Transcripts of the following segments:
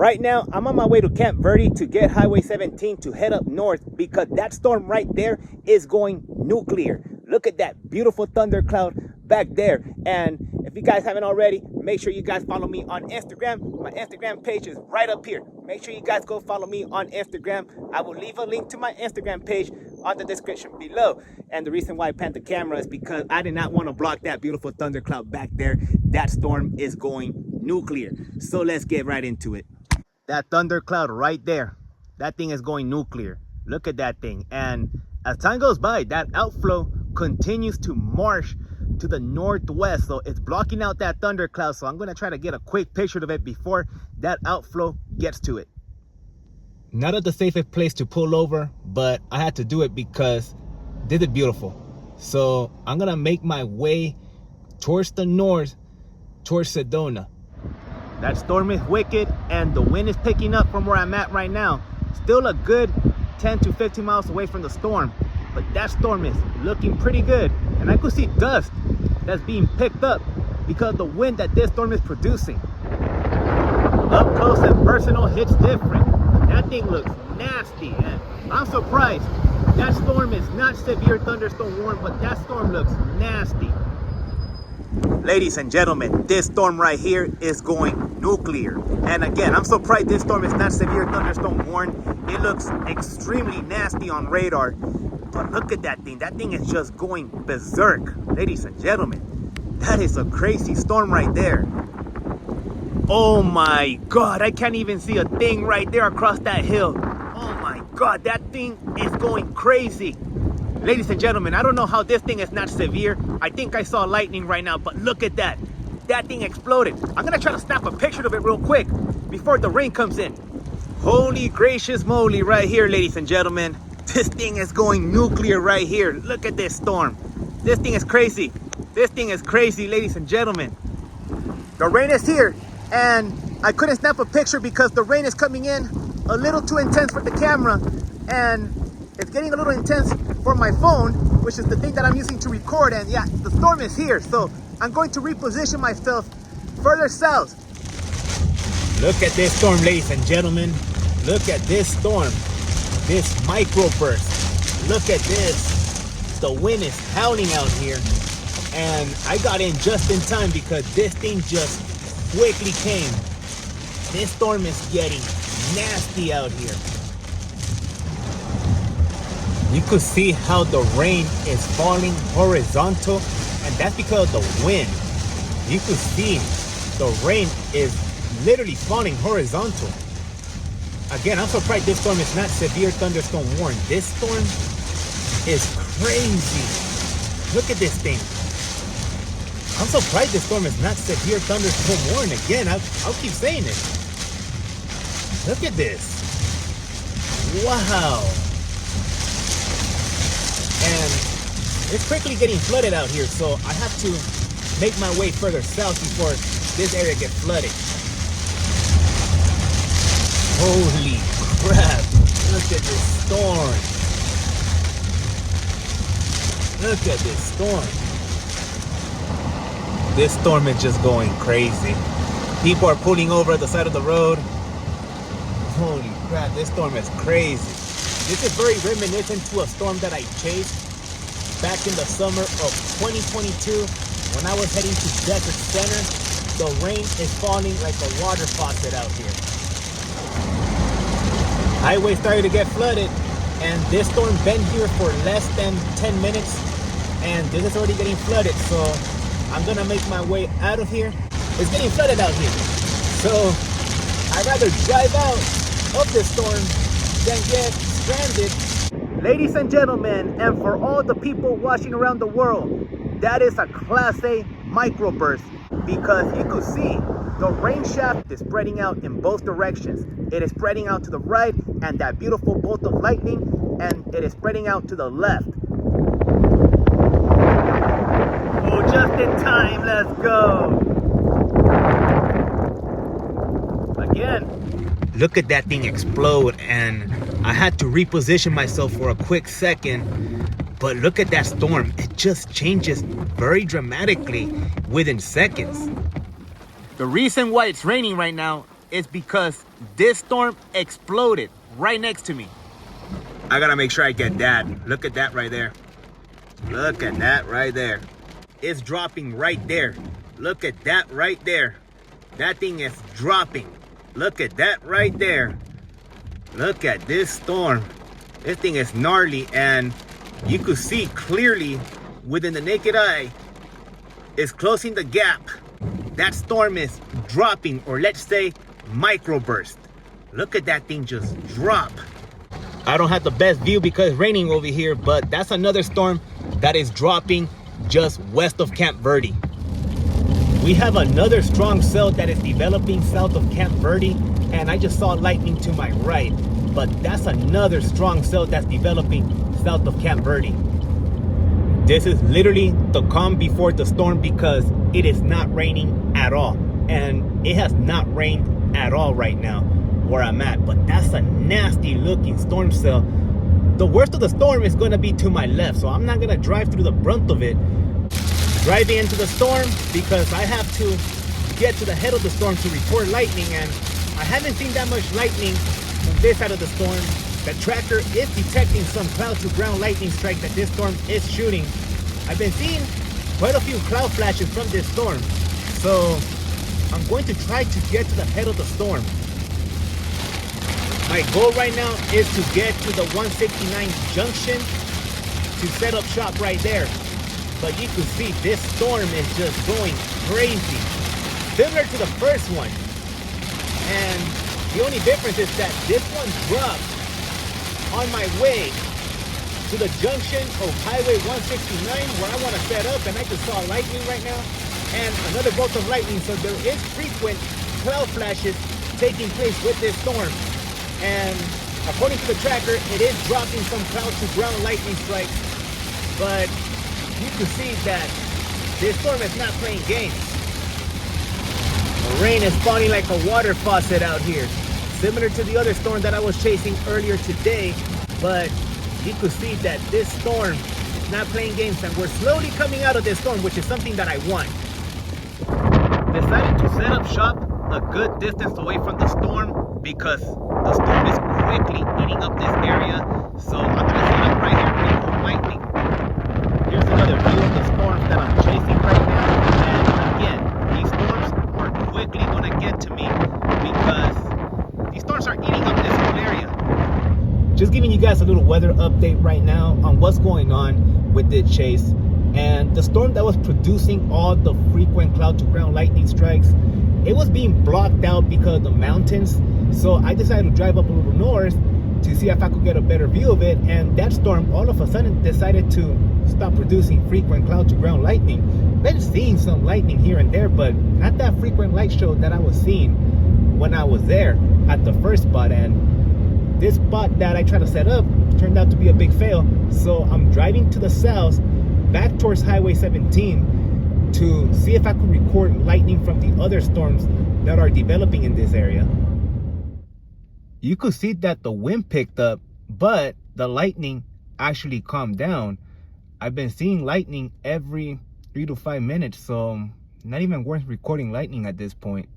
Right now, I'm on my way to Camp Verde to get Highway 17 to head up north because that storm right there is going nuclear. Look at that beautiful thundercloud back there. And if you guys haven't already, make sure you guys follow me on Instagram. My Instagram page is right up here. Make sure you guys go follow me on Instagram. I will leave a link to my Instagram page on the description below. And the reason why I panned the camera is because I did not want to block that beautiful thundercloud back there. That storm is going nuclear. So let's get right into it. That thundercloud right there, that thing is going nuclear. Look at that thing. And as time goes by, that outflow continues to march to the northwest. So it's blocking out that thundercloud. So I'm going to try to get a quick picture of it before that outflow gets to it. Not at the safest place to pull over, but I had to do it because this is beautiful. So I'm going to make my way towards the north, towards Sedona. That storm is wicked and the wind is picking up from where I'm at right now. Still a good 10 to 15 miles away from the storm, but that storm is looking pretty good. And I could see dust that's being picked up because of the wind that this storm is producing. Up close and personal hits different. That thing looks nasty, and I'm surprised. That storm is not severe thunderstorm warning, but that storm looks nasty. Ladies and gentlemen, this storm right here is going nuclear. And again, I'm surprised this storm is not severe thunderstorm warned. It looks extremely nasty on radar. But look at that thing. That thing is just going berserk. Ladies and gentlemen, that is a crazy storm right there. Oh my God, I can't even see a thing right there across that hill. Oh my God, that thing is going crazy. Ladies and gentlemen, I don't know how this thing is not severe. I think I saw lightning right now, but look at that. That thing exploded. I'm gonna try to snap a picture of it real quick before the rain comes in. Holy gracious moly right here, ladies and gentlemen. This thing is going nuclear right here. Look at this storm. This thing is crazy. This thing is crazy, ladies and gentlemen. The rain is here, and I couldn't snap a picture because the rain is coming in a little too intense for the camera, and it's getting a little intense for my phone, which is the thing that I'm using to record. And yeah, the storm is here, so I'm going to reposition myself further south. Look at this storm, ladies and gentlemen. Look at this storm, this microburst. Look at this. The wind is howling out here, and I got in just in time because this thing just quickly came. This storm is getting nasty out here. You could see how the rain is falling horizontal, and that's because of the wind. You could see the rain is literally falling horizontal. Again, I'm surprised this storm is not severe thunderstorm warned. This storm is crazy. Look at this thing. I'm surprised this storm is not severe thunderstorm warned. Again, I'll keep saying it. Look at this. Wow. And it's quickly getting flooded out here, so I have to make my way further south before this area gets flooded. Holy crap, look at this storm. Look at this storm. This storm is just going crazy. People are pulling over at the side of the road. Holy crap, this storm is crazy. This is very reminiscent to a storm that I chased back in the summer of 2022 when I was heading to Desert Center. The rain is falling like a water faucet out here. Highway started to get flooded, and this storm been here for less than 10 minutes, and this is already getting flooded. So I'm gonna make my way out of here. It's getting flooded out here, so I'd rather drive out of this storm than get stranded. Ladies and gentlemen, and for all the people watching around the world, that is a Class A microburst, because you could see the rain shaft is spreading out in both directions. It is spreading out to the right, and that beautiful bolt of lightning, and it is spreading out to the left. Oh, just in time, let's go. Again. Look at that thing explode, and I had to reposition myself for a quick second, but look at that storm. It just changes very dramatically within seconds. The reason why it's raining right now is because this storm exploded right next to me. I gotta make sure I get that. Look at that right there. Look at that right there. It's dropping right there. Look at that right there. That thing is dropping. Look at that right there. Look at this storm. This thing is gnarly, and you could see clearly within the naked eye, it's closing the gap. That storm is dropping, or let's say microburst. Look at that thing just drop. I don't have the best view because it's raining over here, but that's another storm that is dropping just west of Camp Verde. We have another strong cell that is developing south of Camp Verde, and I just saw lightning to my right, but that's another strong cell that's developing south of Camp Verde. This is literally the calm before the storm because it is not raining at all, and it has not rained at all right now where I'm at, but that's a nasty looking storm cell. The worst of the storm is going to be to my left, so I'm not going to drive through the brunt of it, driving into the storm, because I have to get to the head of the storm to report lightning, and I haven't seen that much lightning on this side of the storm. The tracker is detecting some cloud to ground lightning strike that this storm is shooting. I've been seeing quite a few cloud flashes from this storm, so I'm going to try to get to the head of the storm. My goal right now is to get to the 169 junction to set up shop right there. But you can see this storm is just going crazy, similar to the first one. And the only difference is that this one dropped on my way to the junction of Highway 169 where I want to set up, and I just saw lightning right now and another bolt of lightning. So there is frequent cloud flashes taking place with this storm. And according to the tracker, it is dropping some cloud to ground lightning strikes, but you can see that this storm is not playing games. The rain is falling like a water faucet out here, similar to the other storm that I was chasing earlier today, but you can see that this storm is not playing games, and we're slowly coming out of this storm, which is something that I want. Decided to set up shop a good distance away from the storm because the storm is quickly eating up this area. So I'm gonna set up right here and report lightning. Here's another view of the storms that I'm chasing right now. And again, these storms are quickly gonna get to me because these storms are eating up this whole area. Just giving you guys a little weather update right now on what's going on with this chase. And the storm that was producing all the frequent cloud to ground lightning strikes, it was being blocked out because of the mountains. So I decided to drive up a little north to see if I could get a better view of it. And that storm all of a sudden decided to stop producing frequent cloud to ground lightning. Been seeing some lightning here and there, but not that frequent light show that I was seeing when I was there at the first spot. And this spot that I tried to set up turned out to be a big fail. So I'm driving to the south back towards Highway 17 to see if I could record lightning from the other storms that are developing in this area. You could see that the wind picked up, but the lightning actually calmed down. I've been seeing lightning every 3 to 5 minutes, so not even worth recording lightning at this point.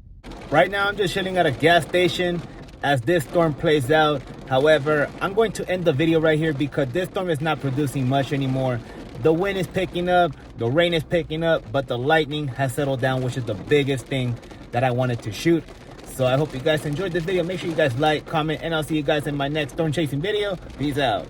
Right now I'm just chilling at a gas station as this storm plays out. However, I'm going to end the video right here because this storm is not producing much anymore. The wind is picking up, the rain is picking up, but the lightning has settled down, which is the biggest thing that I wanted to shoot. So I hope you guys enjoyed this video. Make sure you guys like, comment, and I'll see you guys in my next storm chasing video. Peace out.